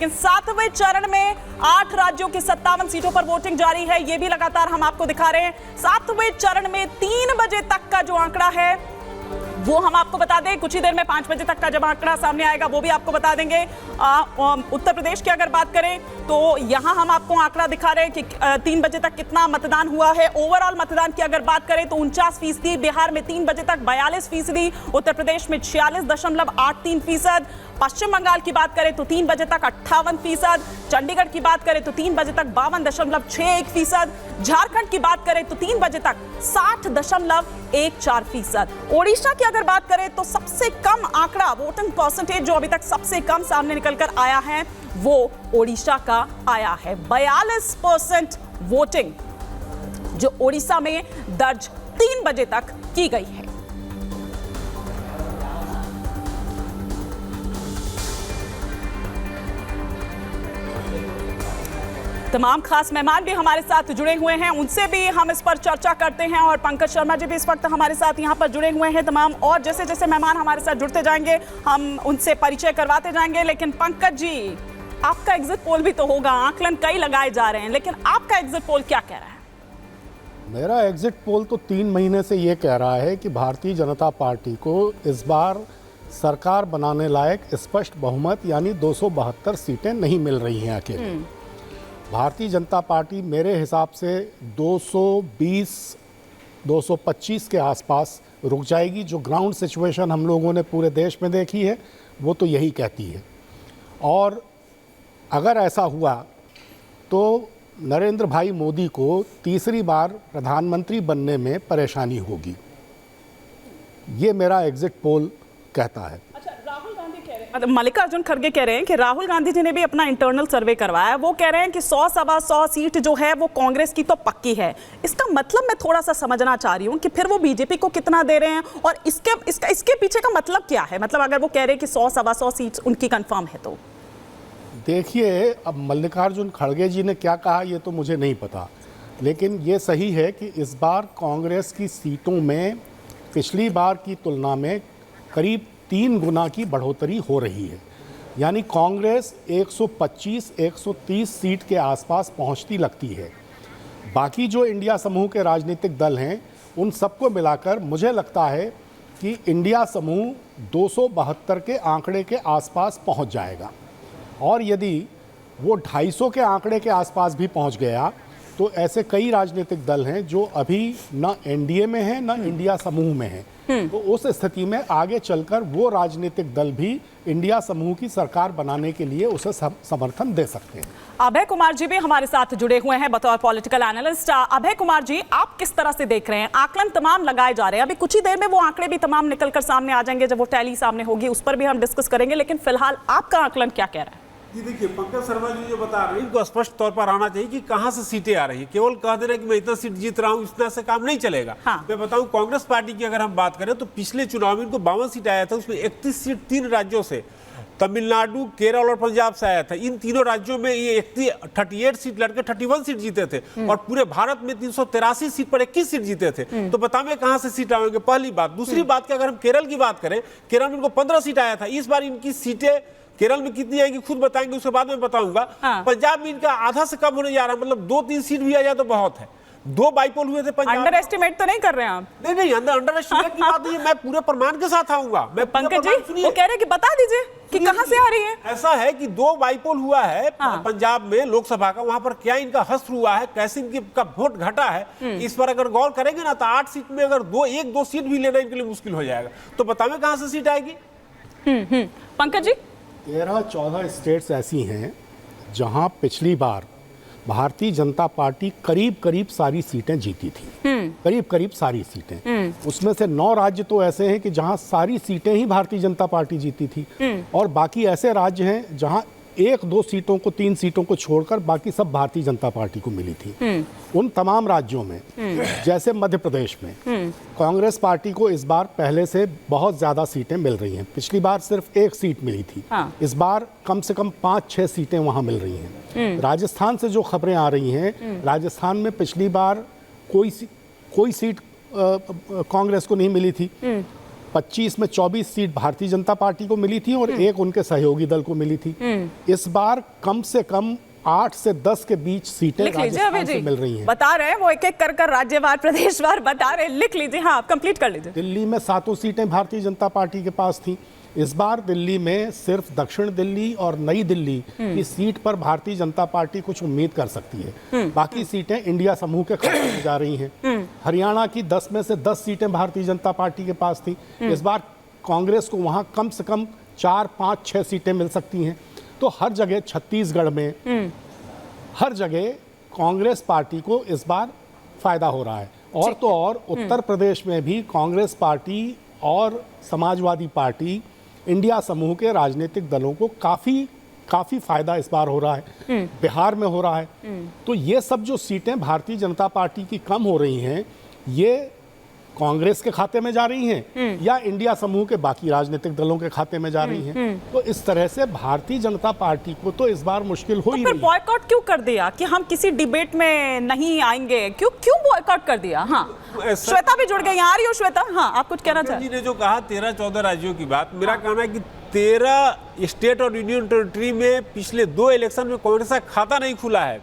लेकिन 7वें चरण में 8 राज्यों की 57 सीटों पर वोटिंग जारी है। ये भी लगातार हम आपको दिखा रहे हैं। 7वें चरण में 3 बजे तक का जो आंकड़ा है वो हम आपको बता दें। कुछ ही देर में 5 बजे तक का जब आंकड़ा सामने आएगा वो भी आपको बता देंगे। उत्तर प्रदेश की अगर बात करें तो यहां हम आपको आंकड़ा दिखा रहे हैं कि 3 बजे तक कितना मतदान हुआ है। ओवरऑल मतदान की अगर बात करें तो 49%, बिहार में 3 बजे तक 42%, उत्तर प्रदेश में 46.83%, पश्चिम बंगाल की बात करें तो 3 बजे तक 58%, चंडीगढ़ की बात करें तो 3 बजे तक 52.61%, झारखंड की बात करें तो 3 बजे तक 60.14%। ओडिशा की अगर बात करें तो सबसे कम आंकड़ा वोटिंग परसेंटेज जो अभी तक सबसे कम सामने निकलकर आया है वो ओडिशा का आया है। 42% वोटिंग जो ओडिशा में दर्ज 3 बजे तक की गई है। तमाम खास मेहमान भी हमारे साथ जुड़े हुए हैं, उनसे भी हम इस पर चर्चा करते हैं। और पंकज शर्मा जी भी इस वक्त हमारे साथ यहाँ पर जुड़े हुए हैं तमाम, और जैसे जैसे मेहमान हमारे साथ जुड़ते जाएंगे हम उनसे परिचय करवाते जाएंगे। लेकिन पंकज जी, आपका एग्जिट पोल भी तो होगा, आकलन कई लगाए जा रहे हैं, लेकिन आपका एग्जिट पोल क्या कह रहा है? मेरा एग्जिट पोल तो 3 महीने से ये कह रहा है कि भारतीय जनता पार्टी को इस बार सरकार बनाने लायक स्पष्ट बहुमत यानी 272 सीटें नहीं मिल रही हैं अकेले। भारतीय जनता पार्टी मेरे हिसाब से 220-225 के आसपास रुक जाएगी। जो ग्राउंड सिचुएशन हम लोगों ने पूरे देश में देखी है वो तो यही कहती है। और अगर ऐसा हुआ तो नरेंद्र भाई मोदी को तीसरी बार प्रधानमंत्री बनने में परेशानी होगी। ये मेरा एग्जिट पोल कहता है। मल्लिकार्जुन खड़गे कह रहे हैं कि राहुल गांधी जी ने भी अपना इंटरनल सर्वे करवाया, वो कह रहे हैं कि 100-125 सीट जो है वो कांग्रेस की तो पक्की है। इसका मतलब मैं थोड़ा सा समझना चाह रही हूँ कि फिर वो बीजेपी को कितना दे रहे हैं और इसके पीछे का मतलब क्या है? मतलब अगर वो कह रहे हैं कि 100-125 सीट उनकी कंफर्म है तो देखिए, अब मल्लिकार्जुन खड़गे जी ने क्या कहा ये तो मुझे नहीं पता, लेकिन ये सही है कि इस बार कांग्रेस की सीटों में पिछली बार की तुलना में करीब 3 गुना की बढ़ोतरी हो रही है। यानी कांग्रेस 125-130 सीट के आसपास पहुंचती लगती है। बाकी जो इंडिया समूह के राजनीतिक दल हैं उन सबको मिलाकर मुझे लगता है कि इंडिया समूह 272 के आंकड़े के आसपास पहुंच जाएगा। और यदि वो 250 के आंकड़े के आसपास भी पहुंच गया तो ऐसे कई राजनीतिक दल हैं जो अभी न एनडीए में हैं न इंडिया समूह में हैं। तो उस स्थिति में आगे चलकर वो राजनीतिक दल भी इंडिया समूह की सरकार बनाने के लिए उसे समर्थन दे सकते हैं। अभय कुमार जी भी हमारे साथ जुड़े हुए हैं बतौर पॉलिटिकल एनालिस्ट। अभय कुमार जी, आप किस तरह से देख रहे हैं? आकलन तमाम लगाए जा रहे हैं, अभी कुछ ही देर में वो आंकड़े भी तमाम निकलकर सामने आ जाएंगे, जब वो टैली सामने होगी उस पर भी हम डिस्कस करेंगे, लेकिन फिलहाल आपका आकलन क्या कह रहा है? जी देखिए, पंकज शर्मा जी जो बता रहे हैं इनको स्पष्ट तौर पर आना चाहिए कि कहां से सीटें आ रही है। केवल कह दे रहे कि मैं इतना सीट जीत रहा हूं, इतना से काम नहीं चलेगा। हाँ। मैं बताऊं, कांग्रेस पार्टी की अगर हम बात करें तो पिछले चुनाव में इनको 52 सीट आया था, उसमें 31 सीट 3 राज्यों से, तमिलनाडु, केरल और पंजाब से आया था। इन तीनों राज्यों में ये 38 सीट लड़के 31 सीट जीते थे और पूरे भारत में 383 सीट पर 21 सीट जीते थे। तो बताओ कहां से सीट आएंगे, पहली बात। दूसरी बात कि अगर हम केरल की बात करें, केरल में इनको 15 सीट आया था। इस बार इनकी सीटें केरल में कितनी आएगी खुद बताएंगे, उसके बाद में बताऊंगा। हाँ। पंजाब में इनका आधा से कम होने जा रहा है, मतलब 2-3 सीट भी आ जाए तो बहुत है। 2 बाइपोल हुए थे पंजाब। अंडर एस्टिमेट तो नहीं कर रहे हैं आप? नहीं, अंडर एस्टिमेट की बात नहीं है, मैं पूरे प्रमाण के साथ आऊंगा। मैं पंकज जी, वो कह रहे हैं कि बता दीजिए कि कहां से आ रही है। ऐसा है कि 2 बाइपोल हुआ है पंजाब में लोकसभा का, वहां पर क्या इनका हस्त हुआ है, कैसे इनका वोट घटा है, इस पर अगर गौर करेंगे ना तो 8 सीट में अगर 1-2 सीट भी लेना इनके लिए मुश्किल हो जाएगा। तो बताओ कहां से सीट आएगी? पंकज जी, 13-14 स्टेट्स ऐसी हैं जहां पिछली बार भारतीय जनता पार्टी करीब सारी सीटें जीती थी। करीब सारी सीटें। उसमें से 9 राज्य तो ऐसे हैं कि जहां सारी सीटें ही भारतीय जनता पार्टी जीती थी और बाकी ऐसे राज्य हैं जहां 1-2 सीटों को 3 सीटों को छोड़कर बाकी सब भारतीय जनता पार्टी को मिली थी। उन तमाम राज्यों में जैसे मध्य प्रदेश में कांग्रेस पार्टी को इस बार पहले से बहुत ज्यादा सीटें मिल रही हैं। पिछली बार सिर्फ 1 सीट मिली थी। इस बार कम से कम 5-6 सीटें वहां मिल रही हैं। राजस्थान से जो खबरें आ रही हैं, राजस्थान में पिछली बार कोई सीट कांग्रेस को नहीं मिली थी। 25 में 24 सीट भारतीय जनता पार्टी को मिली थी और एक उनके सहयोगी दल को मिली थी। इस बार कम से कम 8 से 10 के बीच सीटें लिख लीजिए अभय राजस्थान जी, से मिल रही हैं। बता रहे हैं वो एक एक कर राज्यवार प्रदेशवार बता रहे हैं, लिख लीजिए। हाँ, आप कंप्लीट कर लीजिए। दिल्ली में 7 सीटें भारतीय जनता पार्टी के पास थी। इस बार दिल्ली में सिर्फ दक्षिण दिल्ली और नई दिल्ली की सीट पर भारतीय जनता पार्टी कुछ उम्मीद कर सकती है। बाकी सीटें इंडिया समूह के खाते में जा रही हैं। हरियाणा की 10 में से 10 सीटें भारतीय जनता पार्टी के पास थी। इस बार कांग्रेस को वहां कम से कम 4, 5, 6 सीटें मिल सकती हैं। तो हर जगह, छत्तीसगढ़ में हर जगह कांग्रेस पार्टी को इस बार फायदा हो रहा है। और तो और उत्तर प्रदेश में भी कांग्रेस पार्टी और समाजवादी पार्टी, इंडिया समूह के राजनीतिक दलों को काफी फायदा इस बार हो रहा है। बिहार में हो रहा है। तो ये सब जो सीटें भारतीय जनता पार्टी की कम हो रही हैं, ये कांग्रेस के खाते में जा रही हैं या इंडिया समूह के बाकी राजनीतिक दलों के खाते में जा रही हैं। तो इस तरह से भारतीय जनता पार्टी को तो इस बार मुश्किल हो ही फिर रही है। बॉयकॉट क्यों कर दिया कि हम किसी डिबेट में नहीं आएंगे? क्यों बॉयकॉट कर दिया? हाँ, श्वेता भी जुड़ गई। आ रही हो श्वेता? हाँ, आप कुछ कहना चाहते हैं? जी ने जो कहा 13-14 राज्यों की बात, मेरा कहना है कि 13 स्टेट और यूनियन टेरिटरी में पिछले 2 इलेक्शन में कांग्रेस का खाता नहीं खुला है।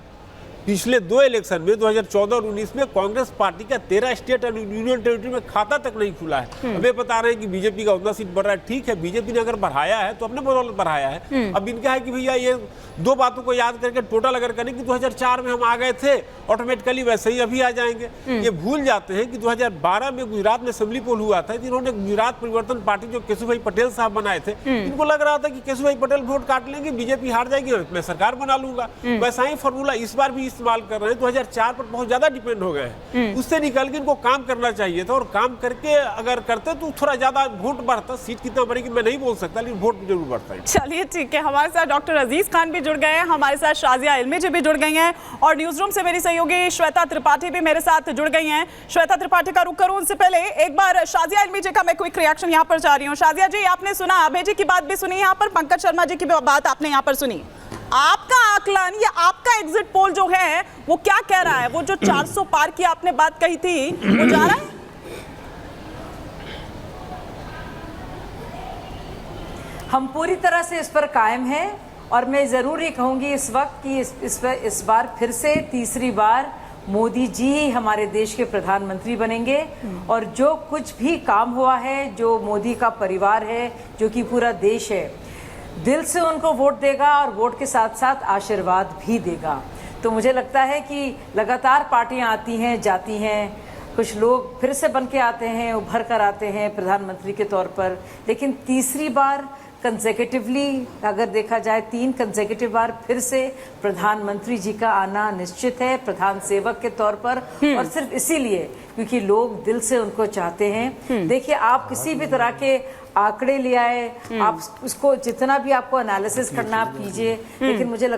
पिछले 2 इलेक्शन में 2014 और 19 में कांग्रेस पार्टी का 13 स्टेट और यूनियन टेरिटरी में खाता तक नहीं खुला है। अब ये बता रहे हैं कि बीजेपी का उतना सीट बढ़ रहा है। ठीक है, बीजेपी ने अगर बढ़ाया है तो अपने बदौलत बढ़ाया है। अब इनका है कि भैया ये 2 बातों को याद करके टोटल अगर करें कि 2004 में हम आ गए थे, ऑटोमेटिकली वैसे ही अभी आ जाएंगे। ये भूल जाते हैं कि 2012 में गुजरात में असेंबली पोल हुआ था। इन्होंने गुजरात परिवर्तन पार्टी जो केशुभाई पटेल साहब बनाए थे, इनको लग रहा था कि केशुभाई पटेल वोट काट लेंगे, बीजेपी हार जाएगी, मैं सरकार बना लूंगा। वैसा ही फॉर्मूला इस बार भी इस्तेमाल कर रहे हैं। 2004 पर बहुत ज्यादा डिपेंड हो गए हैं। उससे निकल के इनको काम करना चाहिए था और काम करके अगर करते तो थोड़ा ज्यादा वोट बढ़ता। सीट कितना बढ़ेगी मैं नहीं बोल सकता, लेकिन वोट जरूर बढ़ता है। चलिए ठीक है, हमारे साथ डॉक्टर अजीज खान भी जुड़ गए हैं, हमारे साथ शाजिया इल्मी जी भी जुड़ गई हैं और न्यूज रूम से मेरी सहयोगी श्वेता त्रिपाठी भी मेरे साथ जुड़ गई हैं। श्वेता त्रिपाठी का रुख करूं उनसे पहले एक बार शाजिया इल्मी जी का मैं क्विक रिएक्शन यहाँ पर चाह रही हूँ। शाजिया जी, आपने सुना अभय जी की बात भी सुनी, यहाँ पर पंकज शर्मा जी की बात आपने यहाँ पर सुनी। आपका आकलन या आपका एग्जिट पोल जो है वो क्या कह रहा है? वो जो 400 पार की आपने बात कही थी वो जा रहा है? हम पूरी तरह से इस पर कायम हैं और मैं ज़रूर ये कहूँगी इस वक्त कि इस बार फिर से तीसरी बार मोदी जी ही हमारे देश के प्रधानमंत्री बनेंगे। और जो कुछ भी काम हुआ है, जो मोदी का परिवार है, जो कि पूरा देश है, दिल से उनको वोट देगा और वोट के साथ साथ आशीर्वाद भी देगा। तो मुझे लगता है कि लगातार पार्टियां आती हैं, जाती हैं, कुछ लोग फिर से बन के आते हैं, उभर कर आते हैं प्रधानमंत्री के तौर पर, लेकिन तीसरी बार कंसेक्यूटिवली अगर देखा जाए 3 कंसेक्यूटिव बार फिर से प्रधानमंत्री जी का आना निश्चित है प्रधान सेवक के तौर पर। और सिर्फ इसीलिए क्योंकि लोग दिल से उनको चाहते हैं। देखिए, आप किसी भी तरह के आंकड़े ले आए, आप उसको जितना भी आपको एनालिसिस करना आप कीजिए, लेकिन मुझे लगता